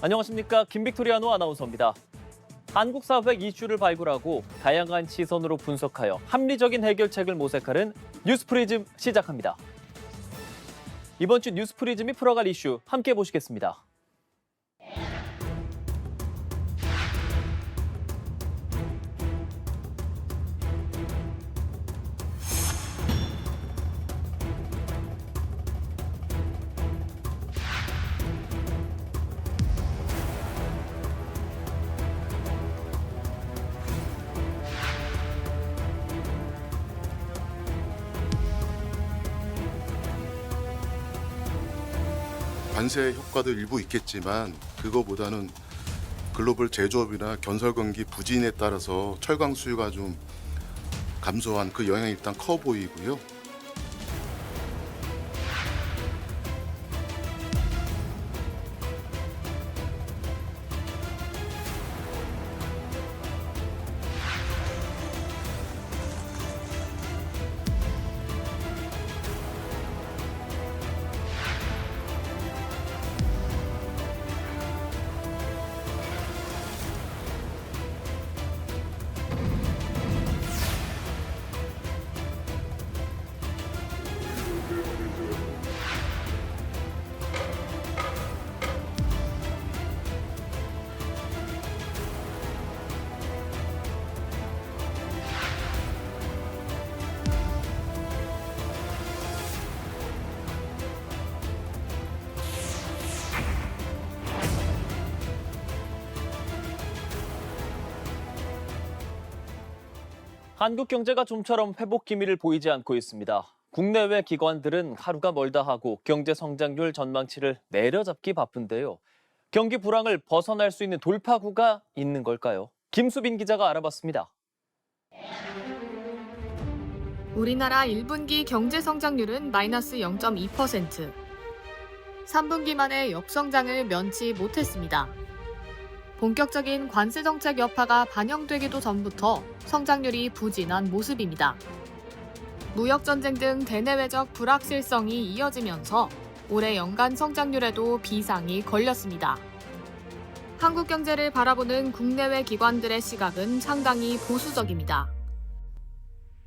안녕하십니까. 김빅토리아노 아나운서입니다. 한국 사회 이슈를 발굴하고 다양한 시선으로 분석하여 합리적인 해결책을 모색하는 뉴스프리즘 시작합니다. 이번 주 뉴스프리즘이 풀어갈 이슈 함께 보시겠습니다. 관세 효과도 일부 있겠지만 그거보다는 글로벌 제조업이나 건설경기 부진에 따라서 철강 수요가 좀 감소한 그 영향이 일단 커 보이고요. 한국 경제가 좀처럼 회복 기미를 보이지 않고 있습니다. 국내외 기관들은 하루가 멀다 하고 경제 성장률 전망치를 내려잡기 바쁜데요. 경기 불황을 벗어날 수 있는 돌파구가 있는 걸까요? 김수빈 기자가 알아봤습니다. 우리나라 1분기 경제 성장률은 마이너스 0.2%. 3분기 만에 역성장을 면치 못했습니다. 본격적인 관세 정책 여파가 반영되기도 전부터 성장률이 부진한 모습입니다. 무역 전쟁 등 대내외적 불확실성이 이어지면서 올해 연간 성장률에도 비상이 걸렸습니다. 한국 경제를 바라보는 국내외 기관들의 시각은 상당히 보수적입니다.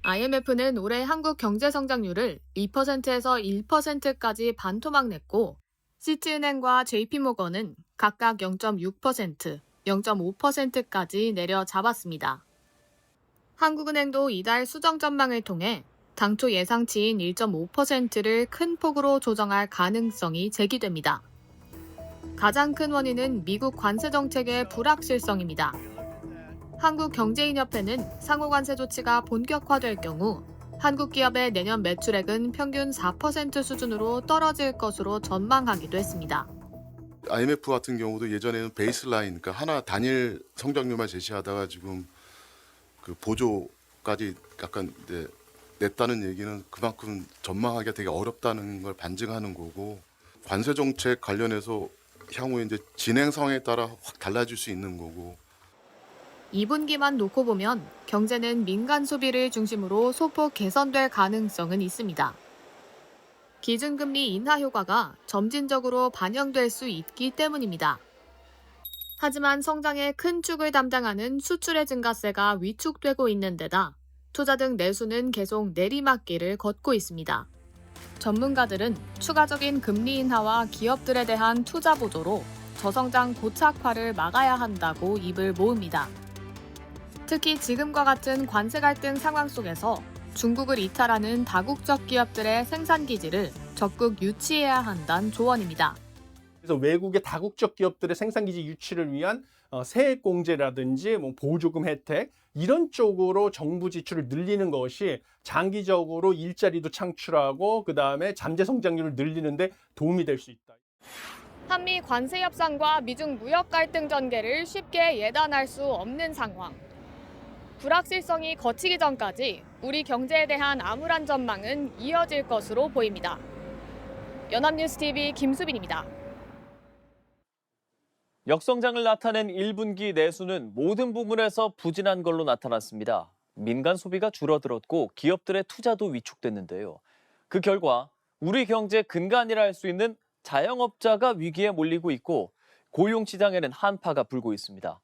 IMF는 올해 한국 경제 성장률을 2%에서 1%까지 반토막 냈고, 시티은행과 JP모건은 각각 0.6%, 0.5%까지 내려잡았습니다. 한국은행도 이달 수정 전망을 통해 당초 예상치인 1.5%를 큰 폭으로 조정할 가능성이 제기됩니다. 가장 큰 원인은 미국 관세 정책의 불확실성입니다. 한국경제인협회는 상호관세 조치가 본격화될 경우 한국 기업의 내년 매출액은 평균 4% 수준으로 떨어질 것으로 전망하기도 했습니다. IMF 같은 경우도 예전에는 베이스라인, 그러니까 하나 단일 성장률만 제시하다가 지금 그 보조까지 약간 이제 냈다는 얘기는 그만큼 전망하기가 되게 어렵다는 걸 반증하는 거고, 관세 정책 관련해서 향후에 이제 진행 상황에 따라 확 달라질 수 있는 거고. 2분기만 놓고 보면 경제는 민간 소비를 중심으로 소폭 개선될 가능성은 있습니다. 기준금리 인하 효과가 점진적으로 반영될 수 있기 때문입니다. 하지만 성장의 큰 축을 담당하는 수출의 증가세가 위축되고 있는 데다 투자 등 내수는 계속 내리막길을 걷고 있습니다. 전문가들은 추가적인 금리 인하와 기업들에 대한 투자 보조로 저성장 고착화를 막아야 한다고 입을 모읍니다. 특히 지금과 같은 관세 갈등 상황 속에서 중국을 이탈하는 다국적 기업들의 생산 기지를 적극 유치해야 한다는 조언입니다. 그래서 외국의 다국적 기업들의 생산기지 유치를 위한 세액 공제라든지 보조금 혜택 이런 쪽으로 정부 지출을 늘리는 것이 장기적으로 일자리도 창출하고 그다음에 잠재 성장률을 늘리는 데 도움이 될 수 있다. 한미 관세 협상과 미중 무역 갈등 전개를 쉽게 예단할 수 없는 상황. 불확실성이 거치기 전까지 우리 경제에 대한 암울한 전망은 이어질 것으로 보입니다. 연합뉴스TV 김수빈입니다. 역성장을 나타낸 1분기 내수는 모든 부문에서 부진한 걸로 나타났습니다. 민간 소비가 줄어들었고 기업들의 투자도 위축됐는데요. 그 결과 우리 경제 근간이라 할 수 있는 자영업자가 위기에 몰리고 있고 고용시장에는 한파가 불고 있습니다.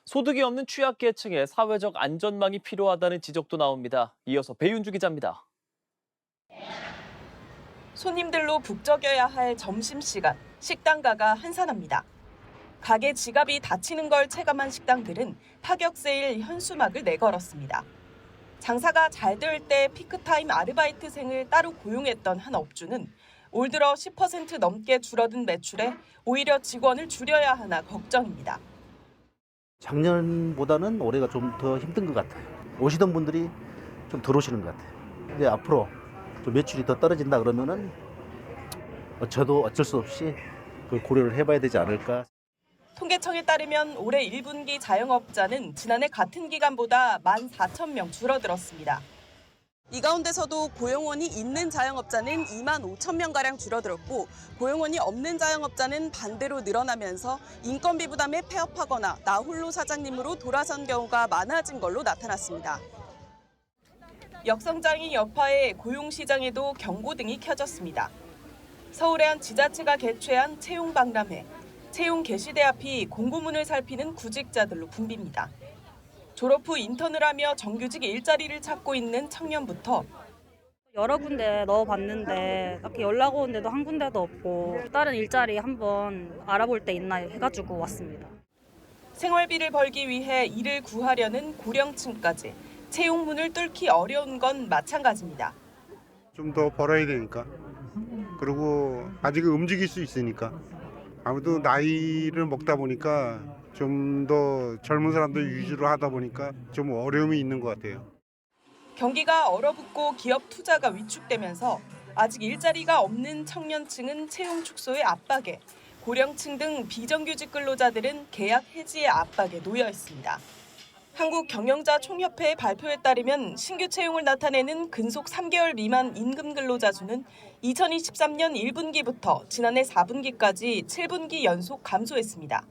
소득이 없는 취약계층의 사회적 안전망이 필요하다는 지적도 나옵니다. 이어서 배윤주 기자입니다. 손님들로 북적여야 할 점심시간, 식당가가 한산합니다. 가게 지갑이 닫히는 걸 체감한 식당들은 파격 세일 현수막을 내걸었습니다. 장사가 잘 될 때 피크타임 아르바이트생을 따로 고용했던 한 업주는 올 들어 10% 넘게 줄어든 매출에 오히려 직원을 줄여야 하나 걱정입니다. 작년보다는 올해가 좀 더 힘든 것 같아요. 오시던 분들이 좀 덜 오시는 것 같아요. 근데 앞으로 좀 매출이 더 떨어진다 그러면은 저도 어쩔 수 없이 그걸 고려를 해봐야 되지 않을까. 통계청에 따르면 올해 1분기 자영업자는 지난해 같은 기간보다 14,000명 줄어들었습니다. 이 가운데서도 고용원이 있는 자영업자는 2만 5천 명가량 줄어들었고 고용원이 없는 자영업자는 반대로 늘어나면서 인건비 부담에 폐업하거나 나홀로 사장님으로 돌아선 경우가 많아진 걸로 나타났습니다. 역성장이 여파에 고용시장에도 경고등이 켜졌습니다. 서울의 한 지자체가 개최한 채용박람회, 채용개시대 앞이 공고문을 살피는 구직자들로 붐빕니다. 졸업 후 인턴을 하며 정규직 일자리를 찾고 있는 청년부터 여러 군데 넣어봤는데 딱히 연락 온 데도 한 군데도 없고 다른 일자리 한번 알아볼 때 있나 해가지고 왔습니다. 생활비를 벌기 위해 일을 구하려는 고령층까지 채용문을 뚫기 어려운 건 마찬가지입니다. 좀 더 벌어야 되니까. 그리고 아직은 움직일 수 있으니까. 아무래도 나이를 먹다 보니까 좀 더 젊은 사람들 위주로 하다 보니까 좀 어려움이 있는 것 같아요. 경기가 얼어붙고 기업 투자가 위축되면서 아직 일자리가 없는 청년층은 채용 축소의 압박에, 고령층 등 비정규직 근로자들은 계약 해지의 압박에 놓여 있습니다. 한국경영자총협회의 발표에 따르면 신규 채용을 나타내는 근속 3개월 미만 임금 근로자 수는 2023년 1분기부터 지난해 4분기까지 7분기 연속 감소했습니다.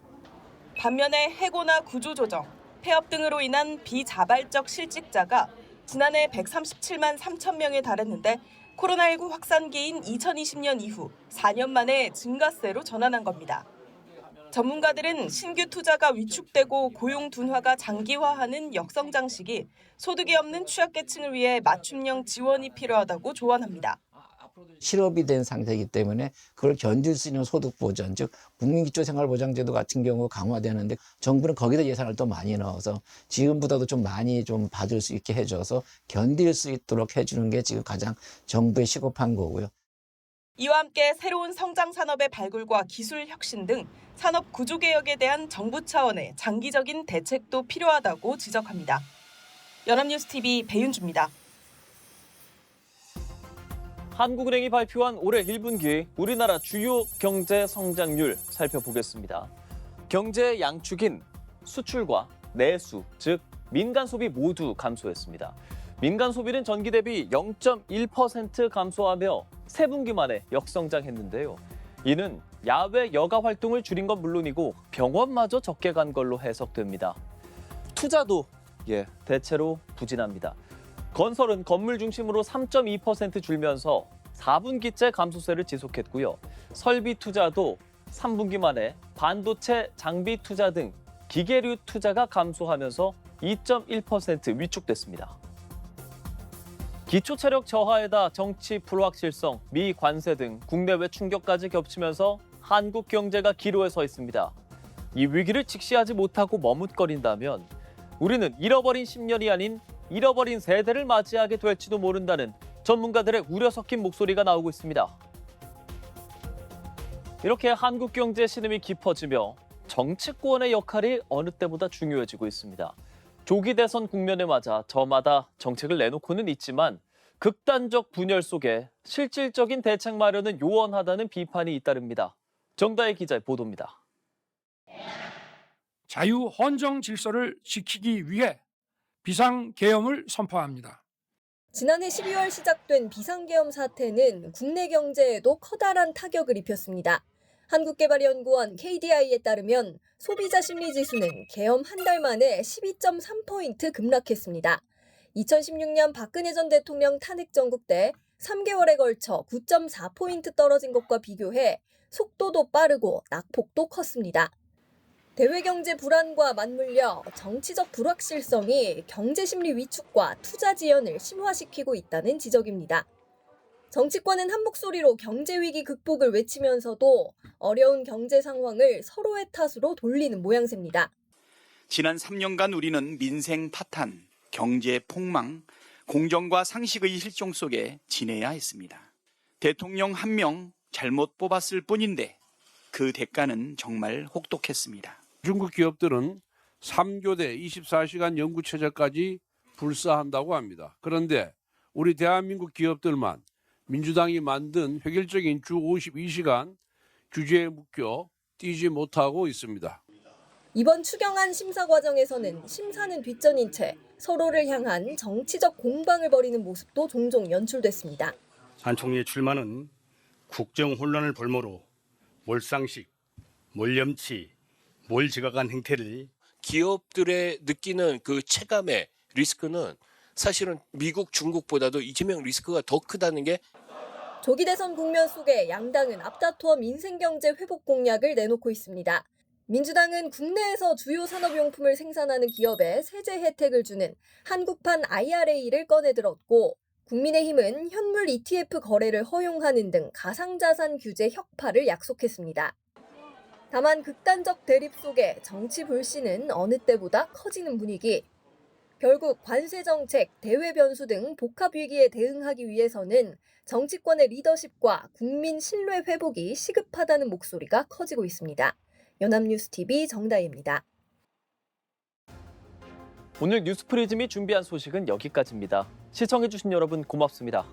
반면에 해고나 구조조정, 폐업 등으로 인한 비자발적 실직자가 지난해 137만 3천 명에 달했는데 코로나19 확산기인 2020년 이후 4년 만에 증가세로 전환한 겁니다. 전문가들은 신규 투자가 위축되고 고용 둔화가 장기화하는 역성장 시기 소득이 없는 취약계층을 위해 맞춤형 지원이 필요하다고 조언합니다. 실업이 된 상태이기 때문에 그걸 견딜 수 있는 소득 보전, 즉 국민기초생활보장제도 같은 경우 강화되는데 정부는 거기다 예산을 또 많이 넣어서 지금보다도 좀 많이 좀 받을 수 있게 해줘서 견딜 수 있도록 해주는 게 지금 가장 정부의 시급한 거고요. 이와 함께 새로운 성장 산업의 발굴과 기술 혁신 등 산업 구조 개혁에 대한 정부 차원의 장기적인 대책도 필요하다고 지적합니다. 연합뉴스TV 배윤주입니다. 한국은행이 발표한 올해 1분기 우리나라 주요 경제 성장률 살펴보겠습니다. 경제의 양축인 수출과 내수, 즉 민간 소비 모두 감소했습니다. 민간 소비는 전기 대비 0.1% 감소하며 3분기 만에 역성장했는데요. 이는 야외 여가 활동을 줄인 건 물론이고 병원마저 적게 간 걸로 해석됩니다. 투자도 대체로 부진합니다. 건설은 건물 중심으로 3.2% 줄면서 4분기째 감소세를 지속했고요. 설비 투자도 3분기 만에 반도체 장비 투자 등 기계류 투자가 감소하면서 2.1% 위축됐습니다. 기초체력 저하에다 정치 불확실성, 미 관세 등 국내외 충격까지 겹치면서 한국 경제가 기로에 서 있습니다. 이 위기를 직시하지 못하고 머뭇거린다면 우리는 잃어버린 10년이 아닌 잃어버린 세대를 맞이하게 될지도 모른다는 전문가들의 우려 섞인 목소리가 나오고 있습니다. 이렇게 한국 경제 신음이 깊어지며 정치권의 역할이 어느 때보다 중요해지고 있습니다. 조기 대선 국면에 맞아 저마다 정책을 내놓고는 있지만 극단적 분열 속에 실질적인 대책 마련은 요원하다는 비판이 잇따릅니다. 정다혜 기자의 보도입니다. 자유 헌정 질서를 지키기 위해 비상계엄을 선포합니다. 지난해 12월 시작된 비상계엄 사태는 국내 경제에도 커다란 타격을 입혔습니다. 한국개발연구원 KDI에 따르면 소비자 심리지수는 계엄 한 달 만에 12.3포인트 급락했습니다. 2016년 박근혜 전 대통령 탄핵 정국 때 3개월에 걸쳐 9.4포인트 떨어진 것과 비교해 속도도 빠르고 낙폭도 컸습니다. 대외 경제 불안과 맞물려 정치적 불확실성이 경제 심리 위축과 투자 지연을 심화시키고 있다는 지적입니다. 정치권은 한 목소리로 경제 위기 극복을 외치면서도 어려운 경제 상황을 서로의 탓으로 돌리는 모양새입니다. 지난 3년간 우리는 민생 파탄, 경제 폭망, 공정과 상식의 실종 속에 지내야 했습니다. 대통령 한 명 잘못 뽑았을 뿐인데 그 대가는 정말 혹독했습니다. 중국 기업들은 3교대 24시간 연구체제까지 불사한다고 합니다. 그런데 우리 대한민국 기업들만 민주당이 만든 획일적인 주 52시간 규제에 묶여 뛰지 못하고 있습니다. 이번 추경안 심사 과정에서는 심사는 뒷전인 채 서로를 향한 정치적 공방을 벌이는 모습도 종종 연출됐습니다. 한 총리의 출마는 국정 혼란을 볼모로 몰상식, 몰염치, 몰지각한 행태를 기업들의 느끼는 그 체감의 리스크는 사실은 미국, 중국보다도 이재명 리스크가 더 크다는 게 조기 대선 국면 속에 양당은 앞다투어 민생경제 회복 공약을 내놓고 있습니다. 민주당은 국내에서 주요 산업용품을 생산하는 기업에 세제 혜택을 주는 한국판 IRA를 꺼내들었고 국민의힘은 현물 ETF 거래를 허용하는 등 가상자산 규제 혁파를 약속했습니다. 다만 극단적 대립 속에 정치 불씨는 어느 때보다 커지는 분위기. 결국 관세 정책, 대외 변수 등 복합 위기에 대응하기 위해서는 정치권의 리더십과 국민 신뢰 회복이 시급하다는 목소리가 커지고 있습니다. 연합뉴스TV 정다희입니다. 오늘 뉴스프리즘이 준비한 소식은 여기까지입니다. 시청해주신 여러분 고맙습니다.